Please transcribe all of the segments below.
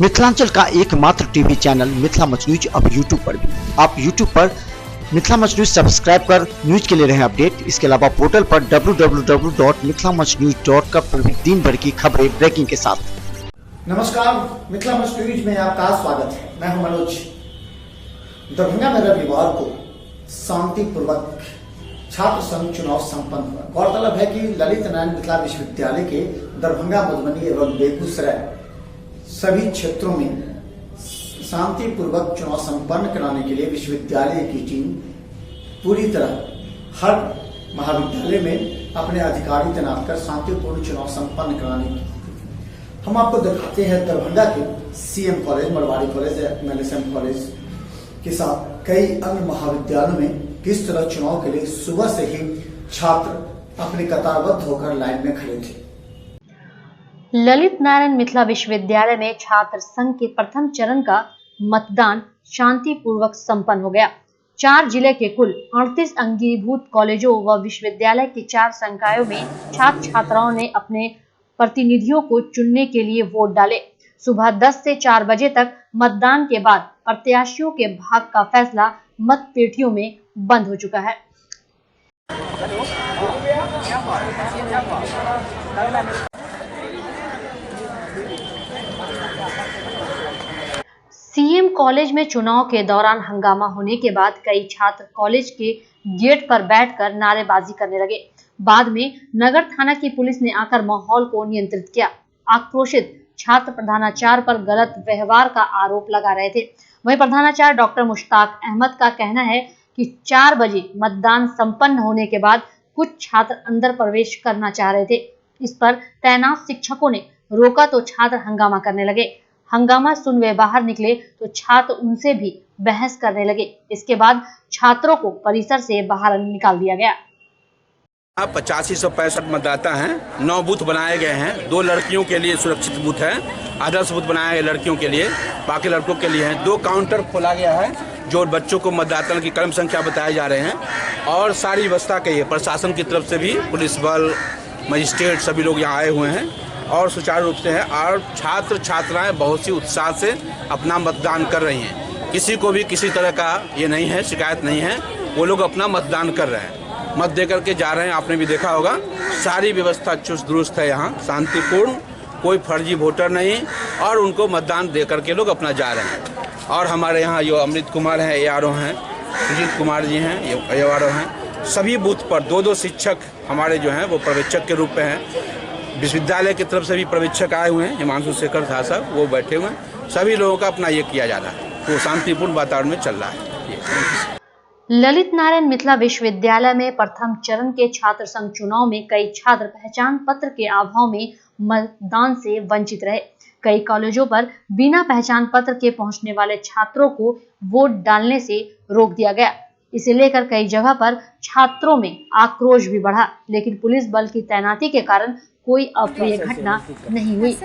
मिथिलांचल का एकमात्र TV channel Mithila much news अब यूट्यूब पर भी। आप यूट्यूब पर मिथिला मच न्यूज सब्सक्राइब कर न्यूज के लिए रहे अपडेट। इसके अलावा पोर्टल पर www.mithilamachnews.com पर भी दिन भर की खबरें ब्रेकिंग के साथ। नमस्कार, मिथिला मच न्यूज में आपका स्वागत है। मैं हूं मनोज। दरभंगा में रविवार को शांतिपूर्वक छात्र संघ चुनाव संपन्न हुआ। गौरतलब है कि ललित नारायण मिथिला विश्वविद्यालय के दरभंगा, मधुबनी एवं बेगूसराय सभी क्षेत्रों में शांतिपूर्वक चुनाव संपन्न कराने के लिए विश्वविद्यालय की टीम पूरी तरह हर महाविद्यालय में अपने अधिकारी तैनात कर शांतिपूर्ण चुनाव संपन्न कराने की। हम आपको दिखाते हैं दरभंगा के CM college, Marwari college, MLSM college के साथ कई अन्य महाविद्यालयों में किस तरह चुनाव के लिए सुबह से ही छात्र अपने कतारबद्ध होकर लाइन में खड़े थे। ललित नारायण मिथिला विश्वविद्यालय में छात्र संघ के प्रथम चरण का मतदान शांतिपूर्वक संपन्न हो गया। 4 जिले के कुल 38 अंगीभूत कॉलेजों व विश्वविद्यालय की 4 संकायों में छात्र छात्राओं ने अपने प्रतिनिधियों को चुनने के लिए वोट डाले। सुबह 10 से 4 बजे तक मतदान के बाद प्रत्याशियों के भाग्य का फैसला मतपेटियों में बंद हो चुका है। सीएम कॉलेज में चुनाव के दौरान हंगामा होने के बाद कई छात्र कॉलेज के गेट पर बैठकर नारेबाजी करने लगे। बाद में नगर थाना की पुलिस ने आकर माहौल को नियंत्रित किया। आक्रोशित छात्र प्रधानाचार्य पर गलत व्यवहार का आरोप लगा रहे थे। वहीं प्रधानाचार्य डॉक्टर मुश्ताक अहमद का कहना है कि 4 बजे मतदान संपन्न होने के बाद कुछ छात्र अंदर प्रवेश करना चाह रहे थे। इस पर तैनात शिक्षकों ने रोका तो छात्र हंगामा करने लगे। हंगामा सुन वे बाहर निकले तो छात्र उनसे भी बहस करने लगे। इसके बाद छात्रों को परिसर से बाहर निकाल दिया गया। 8565 मतदाता हैं। 9 बूथ बनाए गए हैं। 2 लड़कियों के लिए सुरक्षित बूथ है, आदर्श बूथ बनाए गए लड़कियों के लिए, बाकी लड़कों के लिए हैं। 2 काउंटर खोला गया है जो बच्चों को मतदाता की क्रम संख्या बताए जा रहे हैं और सारी व्यवस्था की है। प्रशासन की तरफ से भी पुलिस बल, मजिस्ट्रेट सभी लोग यहाँ आए हुए हैं और सुचारू रूप से है। और छात्र छात्राएं बहुत सी उत्साह से अपना मतदान कर रही हैं। किसी को भी किसी तरह का ये नहीं है, शिकायत नहीं है। वो लोग अपना मतदान कर रहे हैं, मत दे करके जा रहे हैं। आपने भी देखा होगा सारी व्यवस्था चुस्त दुरुस्त है, यहाँ शांतिपूर्ण, कोई फर्जी वोटर नहीं और उनको मतदान दे करके लोग अपना जा रहे हैं। और हमारे यहाँ जो अमृत कुमार हैं, ARO हैं, सुजीत कुमार जी हैं, ये ARO हैं। सभी बूथ पर 2-2 शिक्षक हमारे जो हैं वो पर्यवेक्षक के रूप में हैं। विश्वविद्यालय की तरफ से भी पर्यवेक्षक आए हुए हैं, हिमांशु शेखर था साहब, वो बैठे हुए हैं। सभी लोगों का अपना ये किया जा रहा है, तो शांतिपूर्ण वातावरण में चल रहा है। ललित नारायण मिथिला विश्वविद्यालय में प्रथम चरण के छात्र संघ चुनाव में कई छात्र पहचान पत्र के अभाव में मतदान से वंचित रहे। कई कॉलेजों पर बिना पहचान पत्र के पहुंचने वाले छात्रों को वोट डालने से रोक दिया गया। इसे लेकर कई जगह पर छात्रों में आक्रोश भी बढ़ा, लेकिन पुलिस बल की तैनाती के कारण कोई अप्रिय घटना नहीं हुई।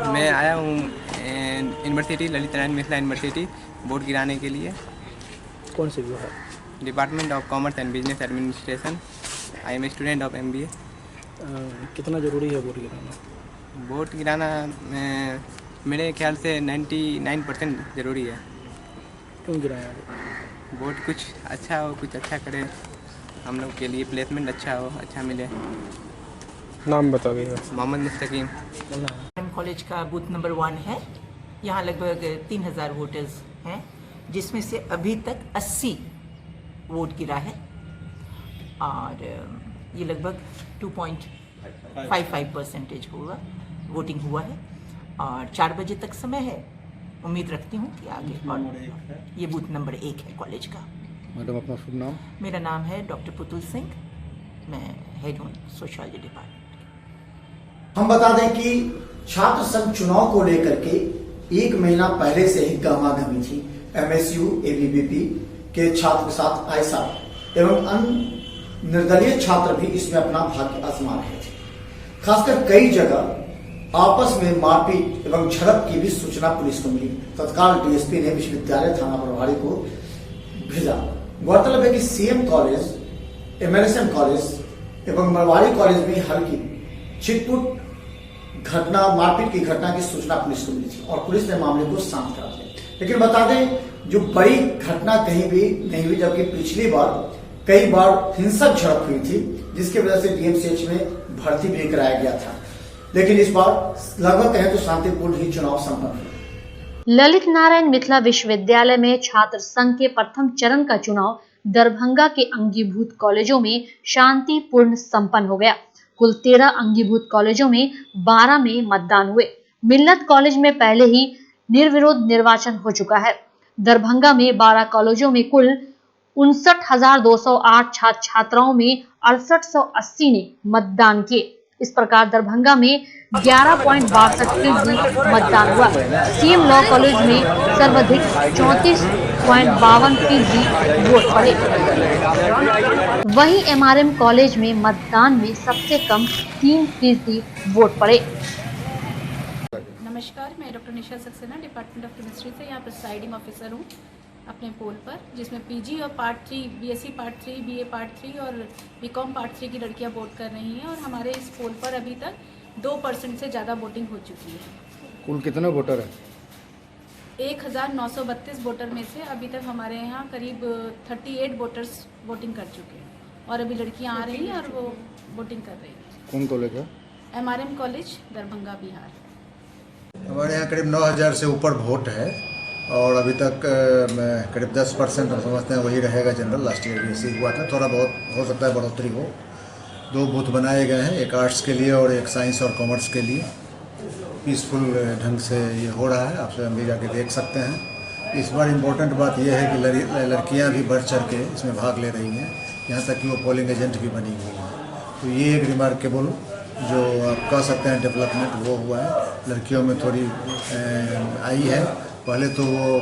मैं आया हूँ university, Lalit Narayan Mithila university, vote गिराने के लिए। कौन से विभाग? Department of commerce and business administration. I am student of MBA। कितना ज़रूरी है वोट गिराना? वोट गिराना मेरे ख्याल से 99% ज़रूरी है। क्यों गिराया वोट? कुछ अच्छा हो, कुछ अच्छा करे हम लोग के लिए, प्लेसमेंट अच्छा हो, अच्छा मिले। नाम बताइएगा। मोहम्मद मुस्तकीम। कॉलेज का बूथ नंबर 1 है। यहाँ लगभग 3000 वोटर्स हैं, जिसमें से अभी तक 80 वोट गिरा है और ये लगभग 2.55% हुआ वोटिंग हुआ है और 4 बजे तक समय है। उम्मीद रखती हूँ कि आगे। और ये बूथ नंबर 1 है कॉलेज का। मैडम, अपना शुभ नाम? मेरा नाम है डॉक्टर पुतुल सिंह। मैं हेड हूँ सोशियोलॉजी डिपार्टमेंट। हम बता दें कि छात्र संघ चुनाव को लेकर के 1 महीना पहले से ही गहमागहमी थी। MSU, ABVP के छात्र के साथ आयसा एवं अन्य निर्दलीय छात्र भी इसमें अपना भाग्य आजमा रहे थे। खासकर कई जगह आपस में मारपीट एवं झड़प की भी सूचना पुलिस को मिली। तत्काल DSP ने विश्वविद्यालय थाना प्रभारी को भेजा। गौरतलब है कि CM कॉलेज, MLSM कॉलेज एवं मरवाड़ी कॉलेज में हल्की छिटपुट घटना मारपीट की घटना की सूचना पुलिस को मिली थी और पुलिस ने मामले को शांत करा दिया। लेकिन बता दें, जो बड़ी घटना कहीं भी नहीं हुई, जबकि पिछली बार कई बार हिंसक झड़प हुई थी, जिसकी वजह से डीएमसीएच में भर्ती भी कराया गया था। लेकिन इस बार लगभग कहें तो शांतिपूर्ण ही चुनाव संपन्न हुआ। ललित नारायण मिथिला विश्वविद्यालय में छात्र संघ के प्रथम चरण का चुनाव दरभंगा के अंगीभूत कॉलेजों में शांतिपूर्ण संपन्न हो गया। कुल 13 अंगीभूत कॉलेजों में 12 में मतदान हुए। मिल्लत कॉलेज में पहले ही निर्विरोध निर्वाचन हो चुका है। दरभंगा में 12 कॉलेजों में कुल 59,208 छात्र छात्राओं में 6880 ने मतदान किए। इस प्रकार दरभंगा में 11.62% मतदान हुआ। सीएम लॉ कॉलेज में सर्वाधिक 34.52% वोट पड़े। वहीं एमआरएम कॉलेज में मतदान में सबसे कम 3% वोट पड़े। नमस्कार, मैं doctor Nisha Saxena department of chemistry से यहाँ प्रिसाइडिंग ऑफिसर हूँ अपने पोल पर, जिसमें पीजी और part 3, BSc part 3, BA part 3 और बीकॉम पार्ट 3 की लड़कियाँ वोट कर रही हैं। और हमारे इस पोल पर अभी तक 2% से ज़्यादा वोटिंग हो चुकी है। कुल कितने वोटर हैं? 1932 वोटर में से अभी तक हमारे यहाँ करीब 38 वोटर्स वोटिंग कर चुके हैं और अभी लड़कियाँ आ रही हैं और वो वोटिंग कर रही हैं। कौन कॉलेज है? MRM college, Darbhanga, Bihar. हमारे यहाँ करीब 9,000 से ऊपर वोट है और अभी तक करीब 10% हम समझते हैं वही रहेगा। जनरल लास्ट ईयर भी ऐसे हुआ था, थोड़ा बहुत हो सकता है बढ़ोतरी हो। 2 बूथ बनाए गए हैं, एक आर्ट्स के लिए और एक साइंस और कॉमर्स के लिए। पीसफुल ढंग से ये हो रहा है, आप स्वयं भी जाके देख सकते हैं। इस बार इम्पोर्टेंट बात यह है कि लड़कियाँ भी बढ़ चढ़ के इसमें भाग ले रही हैं, यहाँ तक कि वो पोलिंग एजेंट भी बनी हुई हैं। तो ये एक रिमार्केबल जो आप कह सकते हैं डेवलपमेंट वो हुआ है। लड़कियों में थोड़ी आई है, पहले तो वो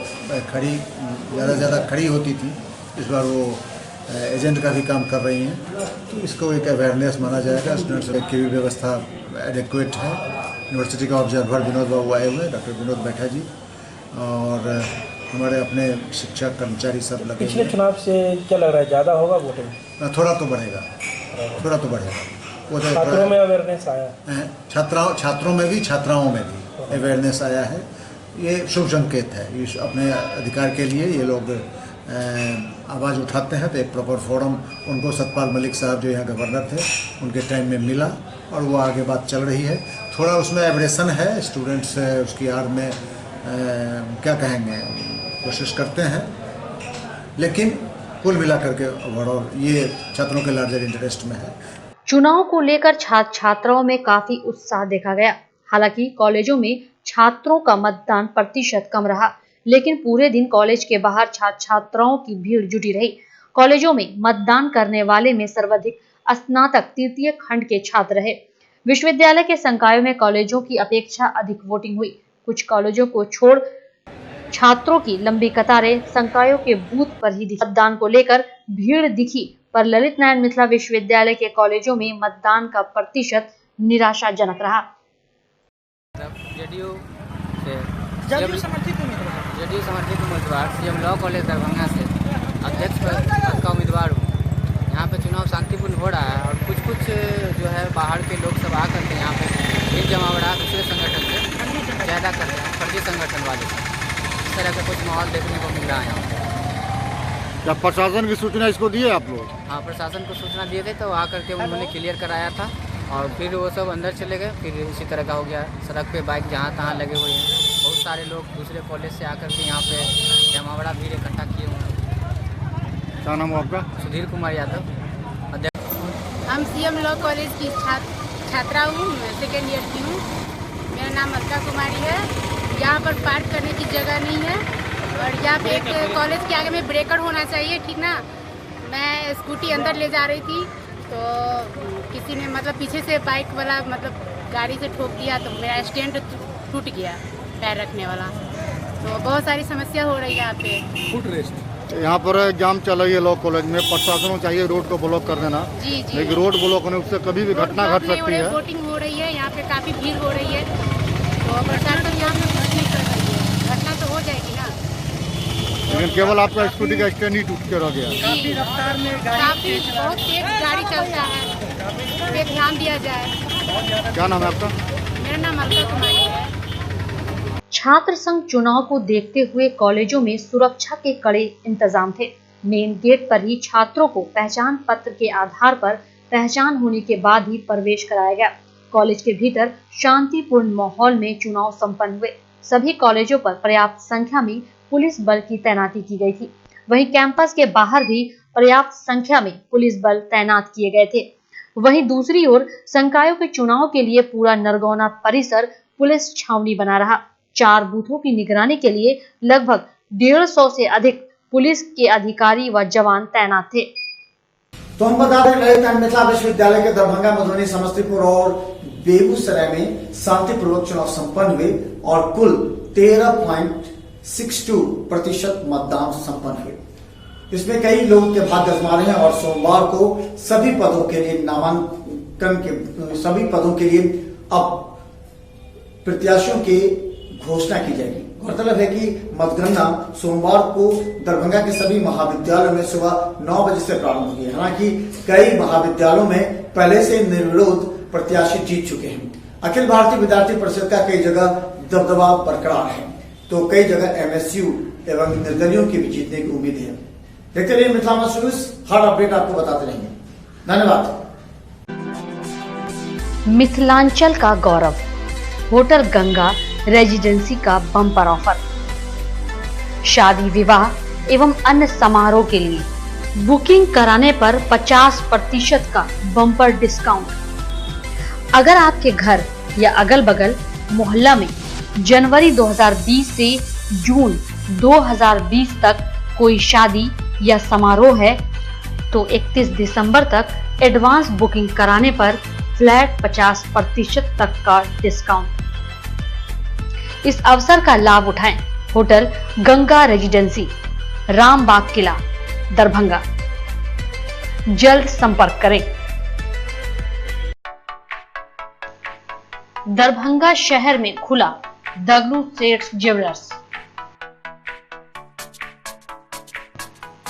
ज़्यादा खड़ी होती थी, इस बार वो एजेंट का भी काम कर रही हैं। तो इसको एक अवेयरनेस माना जाएगा। स्टूडेंट्स की भी व्यवस्था एडिक्वेट है। यूनिवर्सिटी का ऑब्जर्वर विनोद बाबू आए हुए हैं, डॉक्टर विनोद बैठा जी, और हमारे अपने शिक्षक कर्मचारी सब लगे। पिछले चुनाव से क्या लग रहा है, ज़्यादा होगा वोटिंग? थोड़ा तो बढ़ेगा। वो तो छात्रों में अवेयरनेस आया है, छात्रों में भी छात्राओं में भी अवेयरनेस आया है। ये शुभ संकेत है। ये अपने अधिकार के लिए ये लोग आवाज़ उठाते हैं तो एक प्रॉपर फोरम उनको सतपाल मलिक साहब जो यहाँ गवर्नर थे उनके टाइम में मिला और वो आगे बात चल रही है। थोड़ा उसमें एब्रेशन है, स्टूडेंट्स उसकी आड़ में क्या कहेंगे, कोशिश करते हैं, लेकिन कुल मिलाकर के ओवरऑल ये छात्रों के लार्जर इंटरेस्ट में है। चुनाव को लेकर छात्र छात्राओं में काफी उत्साह देखा गया। हालांकि कॉलेजों में छात्रों का मतदान प्रतिशत कम रहा, लेकिन पूरे दिन कॉलेज के बाहर छात्र छात्राओं की भीड़ जुटी रही। कॉलेजों में मतदान करने वाले में सर्वाधिक स्नातक तृतीय खंड के छात्र रहे। विश्वविद्यालय के संकायों में कॉलेजों की अपेक्षा अधिक वोटिंग हुई। कुछ कॉलेजों को छोड़ छात्रों की लंबी कतारें संकायों के बूथ पर ही दिखी। मतदान को लेकर भीड़ दिखी, पर ललित नारायण मिथिला विश्वविद्यालय के कॉलेजों में मतदान का प्रतिशत निराशाजनक रहा। जेडीयू समर्थित उम्मीदवार सीएम लॉ कॉलेज दरभंगा से अध्यक्ष पद का उम्मीदवार हूँ। यहाँ पे चुनाव शांतिपूर्ण हो रहा है और कुछ जो है बाहर के लोग सब आकर के यहाँ पे भीड़ जमा बढ़ा दूसरे संगठन से ज़्यादा कर रहे हैं, फर्जी संगठन वाले से। इस तरह का कुछ माहौल देखने को मिल रहा है यहाँ पर। क्या प्रशासन की सूचना इसको दिए आप लोग? हाँ, प्रशासन को सूचना दिए थे तो आकर के उन्होंने क्लियर कराया था और फिर वो सब अंदर चले गए। फिर इसी तरह का हो गया। सड़क पे बाइक जहाँ तहाँ लगे हुए हैं। बहुत सारे लोग दूसरे कॉलेज से आकर के यहाँ पे जमावड़ा भीड़ इकट्ठा किए हुए हैं। क्या नाम है आपका? सुधीर कुमार यादव, अध्यक्ष। हम सीएम लॉ कॉलेज की छात्रा हूँ, सेकेंड ईयर की हूँ। मेरा नाम अलका कुमारी है। यहाँ पर पार्क करने की जगह नहीं है और यहाँ पे एक कॉलेज के आगे में ब्रेकर होना चाहिए, ठीक ना। मैं स्कूटी अंदर ले जा रही थी तो किसी ने मतलब पीछे से बाइक वाला मतलब गाड़ी से ठोक दिया तो मेरा स्टैंड टूट गया, पैर रखने वाला। तो बहुत सारी समस्या हो रही है यहाँ पे। फुट रेस्ट यहाँ पर एग्जाम चल रही है लॉ कॉलेज में। प्रशासन को चाहिए रोड को ब्लॉक कर देना। जी। लेकिन रोड ब्लॉक होने से कभी भी घटना घट सकती है। वोटिंग हो रही है, यहाँ पे काफ़ी भीड़ हो रही है तो प्रशासन यहाँ पे कुछ नहीं कर रही है। घटना तो हो जाएगी ना। लेकिन केवल आपका स्कूटी का स्टैंड ही टूट के रह गया। काफ़ी रफ्तार में काफ़ी बहुत तेज गाड़ी चलता है, इस पे ध्यान दिया जाए। क्या नाम है आपका? मेरा मेरा नाम अलका कुमारी है। छात्र संघ चुनाव को देखते हुए कॉलेजों में सुरक्षा के कड़े इंतजाम थे। मेन गेट पर ही छात्रों को पहचान पत्र के आधार पर पहचान होने के बाद ही प्रवेश कराया गया। कॉलेज के भीतर शांतिपूर्ण माहौल में चुनाव संपन्न हुए। सभी कॉलेजों पर पर्याप्त संख्या में पुलिस बल की तैनाती की गई थी। वहीं कैंपस के बाहर भी पर्याप्त संख्या में पुलिस बल तैनात किए गए थे। वहीं दूसरी ओर संकायों के चुनाव के लिए पूरा नरगौना परिसर पुलिस छावनी बना रहा। 4 बूथों की निगरानी के लिए लगभग 150 से अधिक पुलिस के अधिकारी व जवान तैनात थे। तो हम बता दें रहे मिथिला विश्वविद्यालय के दरभंगा, मधुबनी, समस्तीपुर और बेगूसराय में शांतिपूर्वक चुनाव संपन्न हुए और कुल 13.62% मतदान संपन्न हुए। इसमें कई लोग के भाग्य आजमा रहे हैं और सोमवार को सभी पदों के लिए नामांकन के सभी पदों के लिए अब प्रत्याशियों की घोषणा की जाएगी। गौरतलब है कि मतगणना सोमवार को दरभंगा के सभी महाविद्यालयों में सुबह 9 बजे से प्रारंभ होगी। हालांकि कई महाविद्यालयों में पहले से निर्विरोध प्रत्याशी जीत चुके हैं। अखिल भारतीय विद्यार्थी परिषद का कई जगह दबदबा बरकरार है, तो कई जगह एमएसयू एवं निर्दलियों की भी जीतने की उम्मीद है। देखते रहिए मिथिला मच न्यूज, हर अपडेट आपको बताते रहेंगे। धन्यवाद। मिथिलांचल का गौरव होटल गंगा रेजिडेंसी का बम्पर ऑफर। शादी, विवाह एवं अन्य समारोह के लिए बुकिंग कराने पर 50% का बम्पर डिस्काउंट। अगर आपके घर या अगल बगल मोहल्ला में जनवरी 2020 से जून 2020 तक कोई शादी या समारोह है तो 31 दिसंबर तक एडवांस बुकिंग कराने पर फ्लैट 50% तक का डिस्काउंट। इस अवसर का लाभ उठाएं। होटल गंगा रेजिडेंसी, रामबाग किला, दरभंगा। जल्द संपर्क करें। दरभंगा शहर में खुला दगलू सेठ ज्वेलर्स।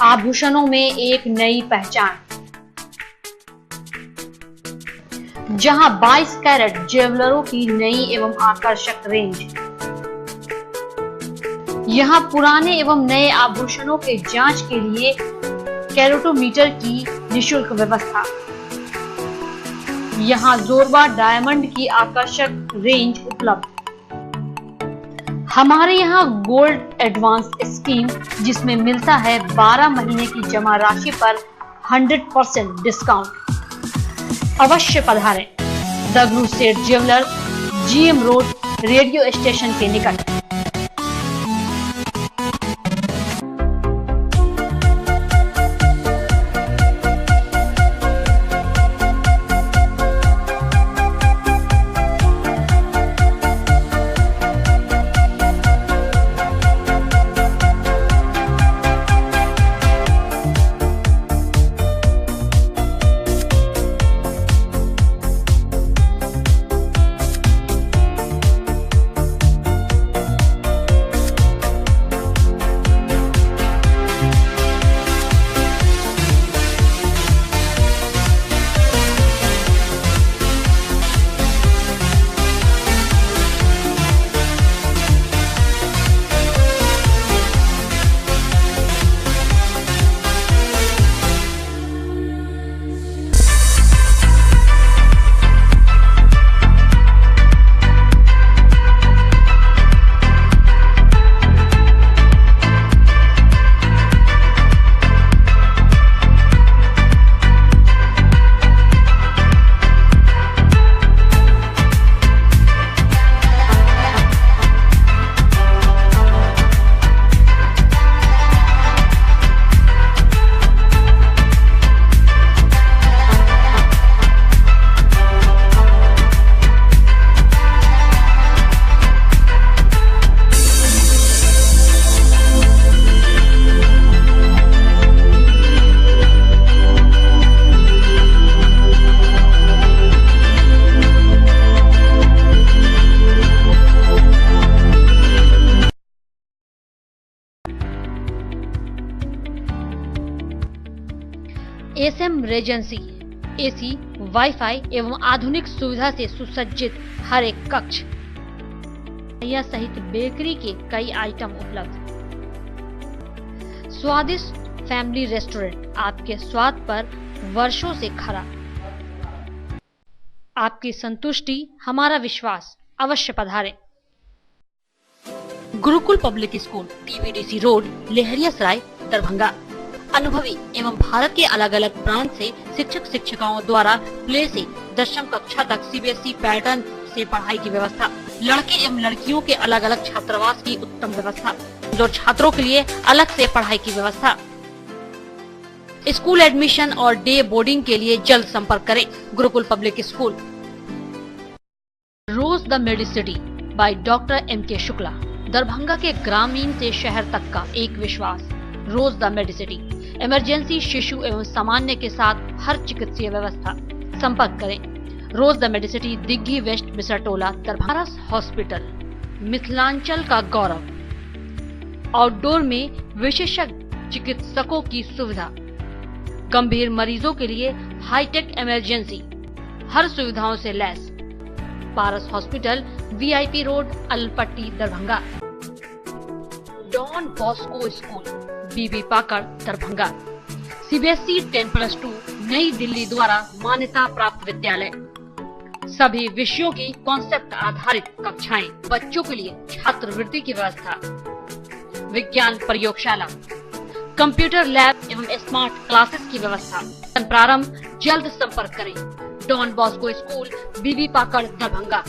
आभूषणों में एक नई पहचान, जहां 22 कैरेट ज्वेलरों की नई एवं आकर्षक रेंज। यहां पुराने एवं नए आभूषणों के जांच के लिए कैरेटोमीटर की निशुल्क व्यवस्था। यहां जोरबा डायमंड की आकर्षक रेंज उपलब्ध। हमारे यहां गोल्ड एडवांस स्कीम, जिसमें मिलता है 12 महीने की जमा राशि पर 100% डिस्काउंट। अवश्य पधारें। दगलू सेठ jewellers, GM road, radio station के निकट। एसएम रेजेंसी, एसी, वाईफाई एवं आधुनिक सुविधा से सुसज्जित हर एक कक्ष यह सहित बेकरी के कई आइटम उपलब्ध। स्वादिष्ट फैमिली रेस्टोरेंट आपके स्वाद पर वर्षों से खरा। आपकी संतुष्टि हमारा विश्वास, अवश्य पधारें। Gurukul public school, TBDC road, Laheriasarai, Darbhanga. अनुभवी एवं भारत के अलग अलग प्रांत से शिक्षक शिक्षिकाओं द्वारा प्ले से दशम कक्षा तक CBSE पैटर्न से पढ़ाई की व्यवस्था। लड़के एवं लड़कियों के अलग अलग छात्रावास की उत्तम व्यवस्था। जो छात्रों के लिए अलग से पढ़ाई की व्यवस्था। स्कूल एडमिशन और डे बोर्डिंग के लिए जल्द संपर्क करें। Gurukul public school. Rose the medicity by doctor MK Shukla. Darbhanga के ग्रामीण से शहर तक का एक विश्वास। रोज द मेडिसिटी। इमरजेंसी, शिशु एवं सामान्य के साथ हर चिकित्सीय व्यवस्था। संपर्क करें। Rose the Medicity, Digghi west, Bisartola, Darbhanga. Hospital, Mithilanchal का गौरव। आउटडोर में विशेषज्ञ चिकित्सकों की सुविधा। गंभीर मरीजों के लिए हाईटेक इमरजेंसी, हर सुविधाओं से लैस। Paras hospital, VIP road, Alpatti, Darbhanga. Don Bosco school, BB Pakar, Darbhanga. CBSE 10+2 नई दिल्ली द्वारा मान्यता प्राप्त विद्यालय। सभी विषयों की कॉन्सेप्ट आधारित कक्षाएं। बच्चों के लिए छात्रवृत्ति की व्यवस्था। विज्ञान प्रयोगशाला, कंप्यूटर लैब एवं स्मार्ट क्लासेस की व्यवस्था। प्रारंभ, जल्द संपर्क करें। Don Bosco school, BB Pakar, Darbhanga.